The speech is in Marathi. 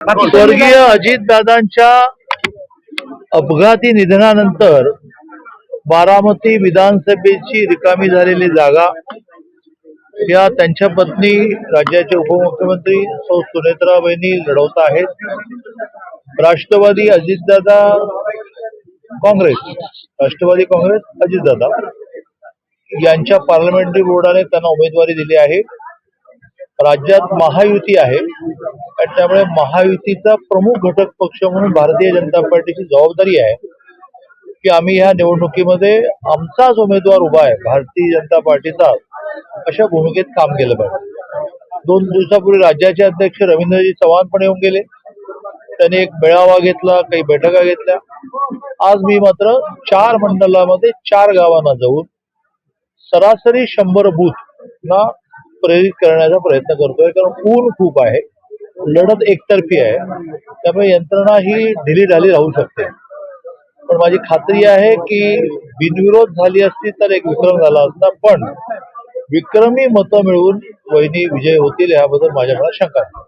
स्वर्गीय अजितदादांच्या अपघाती निधनानंतर बारामती विधानसभेची रिकामी झालेली जागा या त्यांच्या पत्नी राज्याचे उपमुख्यमंत्री सौ सुनेत्राबाईंनी लढवत आहेत। राष्ट्रवादी काँग्रेस अजितदादा यांच्या पार्लमेंटरी बोर्डाने त्यांना उमेदवारी दिली आहे। राज्यात महायुती आहे आणि त्यामुळे महायुतीचा प्रमुख घटक पक्ष म्हणून भारतीय जनता पार्टीची जबाबदारी आहे की आम्ही ह्या निवडणुकीमध्ये आमचाच उमेदवार उभा आहे, भारतीय जनता पार्टीचा, अशा भूमिकेत काम केलं पाहिजे। 2 दिवसापूर्वी राज्याचे अध्यक्ष रवींद्रजी चव्हाण पण येऊन गेले, त्यांनी एक मेळावा घेतला, काही बैठका घेतल्या। आज मी मात्र 4 मंडलामध्ये 4 गावांना जाऊन सरासरी 100 बूथ ना प्रेरित करण्याचा प्रयत्न करतोय, कारण ऊन खूप आहे, लढत एकतर्फी आहे, त्यामुळे यंत्रणा ही ढिलीढाली राहू शकते। पण माझी खात्री आहे की बिनविरोध झाली असती तर एक विक्रम झाला असता, पण विक्रमी मतं मिळवून वहिनी विजय होतील याबद्दल माझ्या मनात शंका नाही।